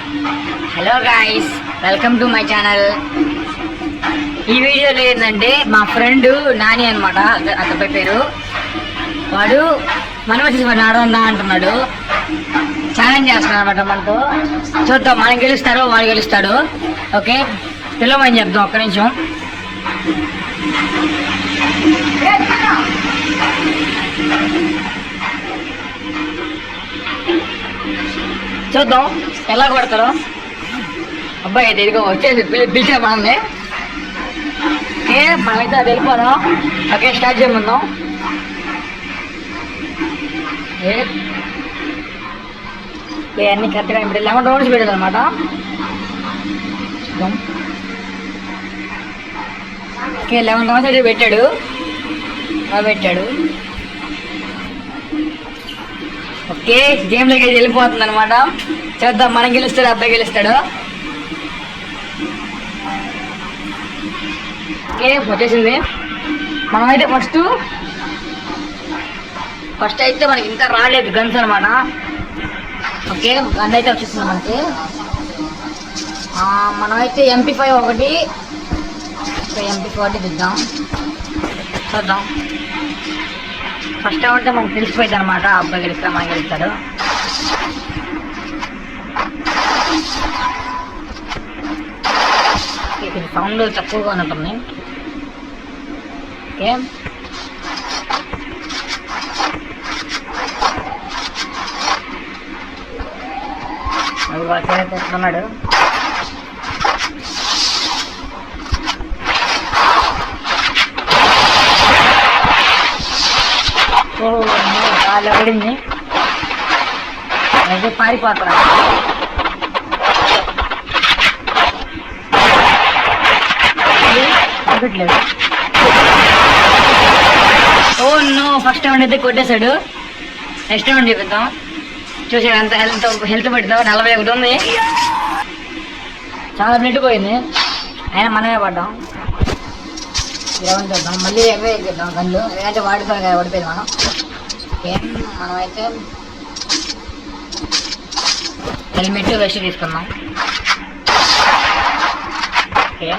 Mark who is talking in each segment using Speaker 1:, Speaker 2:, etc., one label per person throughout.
Speaker 1: Hello guys, welcome to my channel. ఈ వీడియోలో ఏంటంటే మా ఫ్రెండ్ నాని అనమాట, అతని పేరు. వాడు మనం వచ్చేసి వాడిని ఆడదా అంటున్నాడు. ఛాలెంజ్ చేస్తున్నాడు అనమాట మనతో. చూద్దాం, మనం గెలుస్తారో వాడు గెలుస్తాడు. ఓకే, పిలవమని చెప్దాం ఒక్క నిమిషం. చూద్దాం ఎలా కొడతారో. అబ్బాయి అయితే ఇదిగో వచ్చేసి పిలిచా మనల్ని. ఓకే, మనమైతే అది వెళ్ళిపోదాం. ఓకే, స్టార్ట్ చేయమందాం. అన్నీ కరెక్ట్గా ఇప్పుడు 11 రౌండ్స్ పెట్టాడు అనమాట. చూద్దాం. ఓకే, 11 రౌండ్స్ అయితే పెట్టాడు. ఓకే, గేమ్లోకి అయితే వెళ్ళిపోతుంది అనమాట. చూద్దాం, మనం గెలుస్తాడు అబ్బాయి గెలుస్తాడు. ఓకే, వచ్చేసింది. మనమైతే ఫస్ట్ అయితే మనకి ఇంకా రాలేదు గన్స్ అనమాట. ఓకే, గన్ అయితే వచ్చేస్తుంది మనకి. మనమైతే MP5 ఒకటి దిద్దాం. చూద్దాం. ఫస్ట్ అంటే మనకు తెలిసిపోయింది అనమాట, అబ్బాయి గెలుస్తాడు మనం గెలుస్తాడు. సౌండ్ తక్కువగా ఉంటుంది. ఓకే, అది వాడు తెస్తున్నాడు. వాళ్ళు పడింది అయితే పారిపోతారు. ఓ నో, ఫస్ట్ రౌండ్ అయితే కొట్టేశాడు. నెక్స్ట్ రౌండ్ చూపిద్దాం. చూసాడు అంత హెల్త్ పెడతాం. 41 ఉంది. చాలా బ్లడ్ పోయింది, అయినా మనమే పడ్డాం. 20 చూద్దాం, మళ్ళీ అవే చేద్దాం గన్లు. ఎందుకంటే వాడితో ఓడిపోయింది మనం. మనమైతే హెల్మెట్ వెస్ట్ తీసుకుందాం. ఓకే,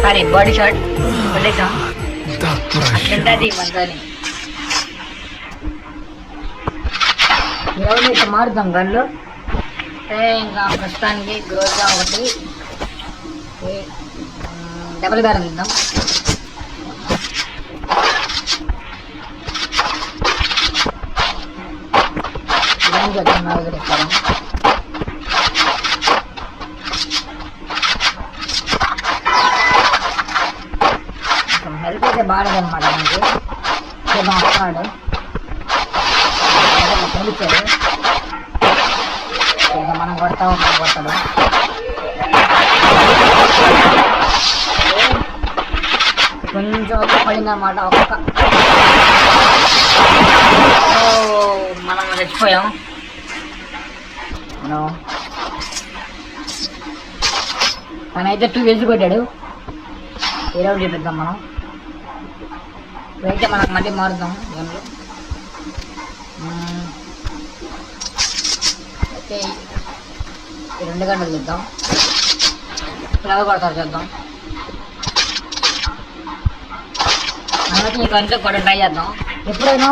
Speaker 1: సారీ బాడీ షాట్ వదిలేసాం. అట్లుంటుంది మంచాలి. ఈరోజు ఇట్లా మారుద్దాం గన్లు. ఇంకా ప్రస్తుతానికి గ్రోత్గా ఒకటి డబుల్ బ్యారల్ ఇద్దాం. ఇస్తాను. హెల్ప్ అయితే బాగాలేదన్నమాట మనకి. వస్తున్నాడు, పిలిచాడు. ఇంకా మనం కొడతాడు. కొంచెం పడిందన్నమాట. మనం చచ్చిపోయాం. తనైతే 2 వేసి కొట్టాడు. ఏ రౌండ్ చూపిద్దాం మనం. అయితే మనకు మళ్ళీ మారుద్దాం గన్లు. అయితే 2 గంటలు చూద్దాం. ఎలా కొడతారు చూద్దాం. మనకి ఈ గంటలు కూడా ట్రై చేద్దాం. ఎప్పుడైనా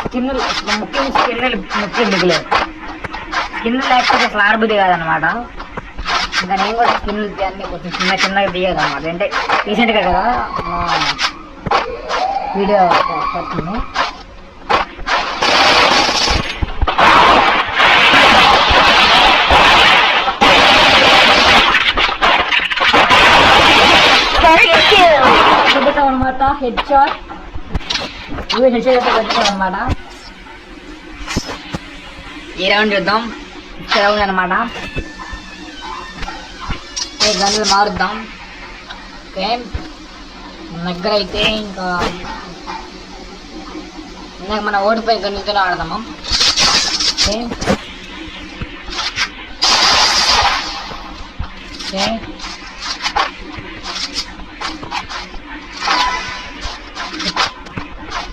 Speaker 1: స్కిన్ మిగిలేదు. స్కిన్ లేకపోతే అసలు ఆడబుద్ధి కాదనమాట. ఇంకా నేను కూడా స్కిన్ అన్ని కొంచెం చిన్నగా దిగదు అనమాట. అంటే రీసెంట్గా కదా వీడియో వస్తుంది. చూపిస్తాం అనమాట. హెడ్ షాట్ ఇవి అనమాట. ఈ రౌండ్ చూద్దాం. రౌండ్ అనమాట. గన్నులు మారుద్దాం. ఓకే దగ్గర అయితే ఇంకా ఇందాక మన ఓడిపోయి గన్నులతో ఆడదాము. ఓకే ఓకే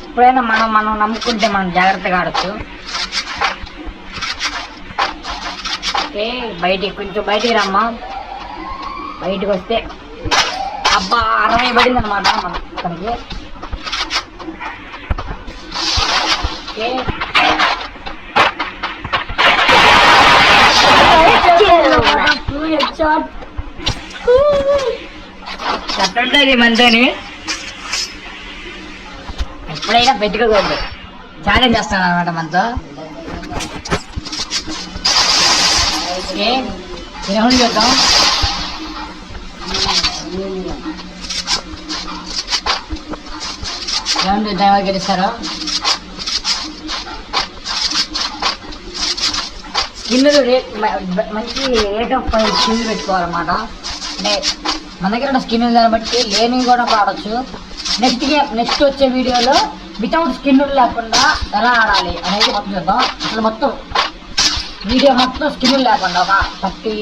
Speaker 1: ఎప్పుడైనా మనం నమ్ముకుంటే మనం జాగ్రత్తగా ఆడచ్చు. ఓకే కొంచెం బయటికి రమ్మా. బయటకు వస్తే అబ్బా 60 పడింది అనమాట మనకి. కట్టండి మనతోని ఎప్పుడైనా పెట్టుకోకూడదు. ఛాలెంజ్ చేస్తాను అనమాట మనతో. ఓకే రౌండ్ చూద్దాం. రౌండ్ డ్రైవర్ గెలుస్తారు. స్కిన్ మంచి రేట్ ఆఫ్ 5 స్కిన్ పెట్టుకోవాలన్నమాట. అంటే మన దగ్గర ఉన్న స్కిన్ దాన్ని బట్టి లేని కూడా ఆడచ్చు. నెక్స్ట్ వచ్చే వీడియోలో వితౌట్ స్కిన్ లేకుండా ఎలా ఆడాలి అనేది మొత్తం చూద్దాం. అసలు మొత్తం వీడియో మొత్తం స్కిన్ లేకుండా ఒక 30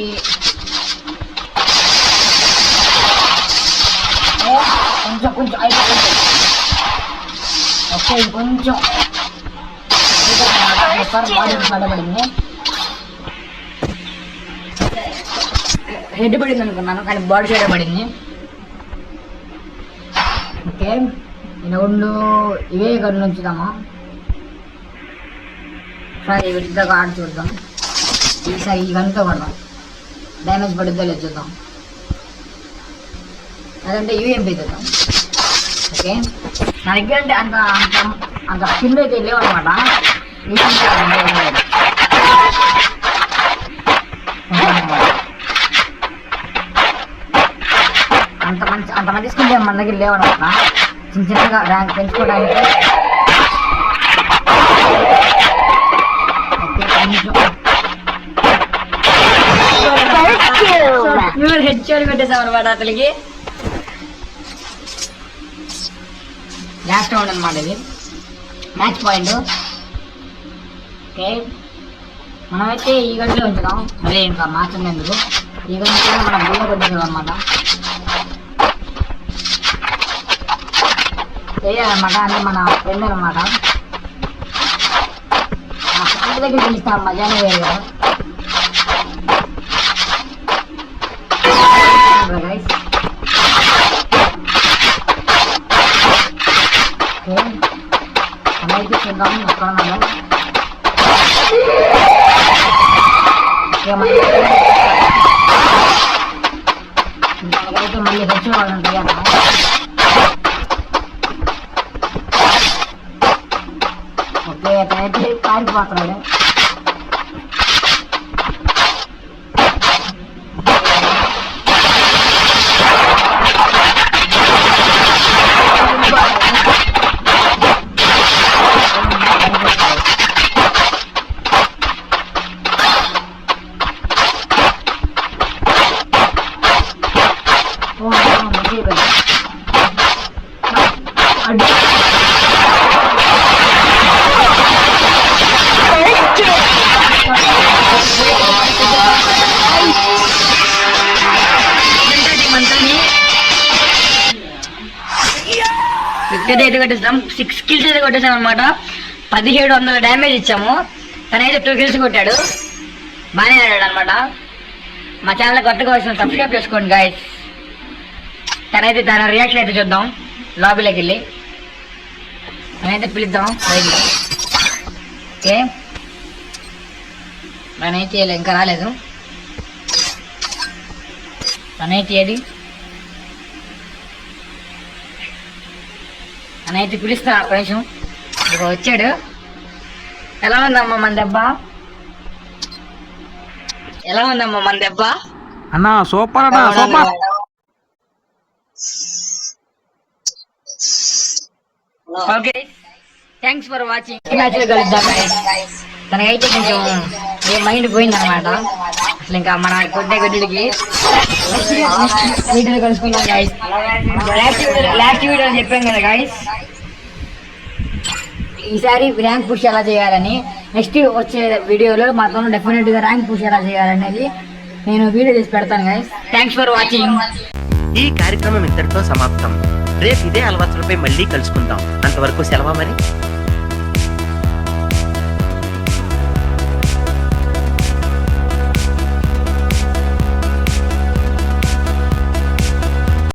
Speaker 1: కొంచెం అయిపోతుంది. ఓకే కొంచెం పడబడింది. హెడ్ పడింది అనుకున్నాను కానీ బాడీ సైడ్ పడింది. ఓకే రౌండ్ ఇవే గన్ను ఉంచుదామా. సరే వీటితో ఆడి చూద్దాం. ఈసారి ఈ గన్నుతో పడదాం. డ్యామేజ్ పడుద్దో లేదు చూద్దాం. అదంటే యూఎంపీ చూద్దాం. ఓకే నా దగ్గర అంటే అంత స్కిన్ అయితే లేవు అనమాట. అంత మంచి స్కిన్ మన దగ్గర లేవు అనమాట. చిన్నగా ర్యాంక్ పెంచుకోవడానికి. హెచ్ఓడి పెట్టేసాం అనమాట అతనికి. లాస్ట్ రౌండ్ అనమాట ఇది, మ్యాచ్ పాయింట్. ఓకే మనమైతే ఈ గంటలో ఉంచుదాం. మళ్ళీ ఇంకా మ్యాచ్ ఉన్నందుకు ఈ గంటలో మనం బూయ కొట్టేసాం అనమాట. చేయాలన్నమాట. అంటే మన ఫ్రెండ్ అనమాట. మా ఫ్రెండ్ దగ్గర పిలుస్తాం మజానే వేరు కదా. అలాగే చూద్దాం ఎక్కడ ఉన్నాము. ఇంకైతే మళ్ళీ తెచ్చిన వాళ్ళు ఉంటాయి కదా. ఓకే అతనైతే పారిపోతున్నాడు. వికెట్ అయితే కొట్టేస్తాం. 6 kills అయితే కొట్టేసాం అనమాట. 1700 డ్యామేజ్ ఇచ్చాము. తనైతే 2 kills కొట్టాడు. బాగానే ఆడాడు అనమాట. మా ఛానల్ కొత్తగా వచ్చిన సబ్స్క్రైబ్ చేసుకోండి గాయస్. తనైతే తన రియాక్షన్ అయితే చూద్దాం. లాబీలోకి వెళ్ళి తనైతే పిలుద్దాం బయటికి. ఓకే తనైతే ఇంకా రాలేదు. తనైతే ఏది తనైతే పిలుస్తాను కొంచెం. ఇక వచ్చాడు. ఎలా ఉందమ్మా మన దెబ్బ? ఎలా ఉందమ్మా మన దెబ్బ?
Speaker 2: అన్నా సూపర్ అన్నా super.
Speaker 1: Okay thanks for watching. Match లో కలుద్దాం guys. తనకైతే కొంచెం మైండ్ పోయిందన్నమాట. అసలు ఇంకా మన కొద్దికి వీడియోలో కలుసుకుందాం గాయస్. లాస్ట్ వీడియోలో చెప్పాం కదా గాయస్, ఈసారి ర్యాంక్ పుష్ ఎలా చేయాలని. నెక్స్ట్ వచ్చే వీడియోలో మాతో డెఫినెట్ గా ర్యాంక్ పుష్ ఎలా చేయాలనేది నేను వీడియో చేసి పెడతాను గాయస్. Thanks for watching.
Speaker 3: ఈ కార్యక్రమం ఇంతటితో సమాప్తం. రేపు ఇదే అలవాట్లపై మళ్ళీ కలుసుకుందాం. అంతవరకు సెలవు మరి.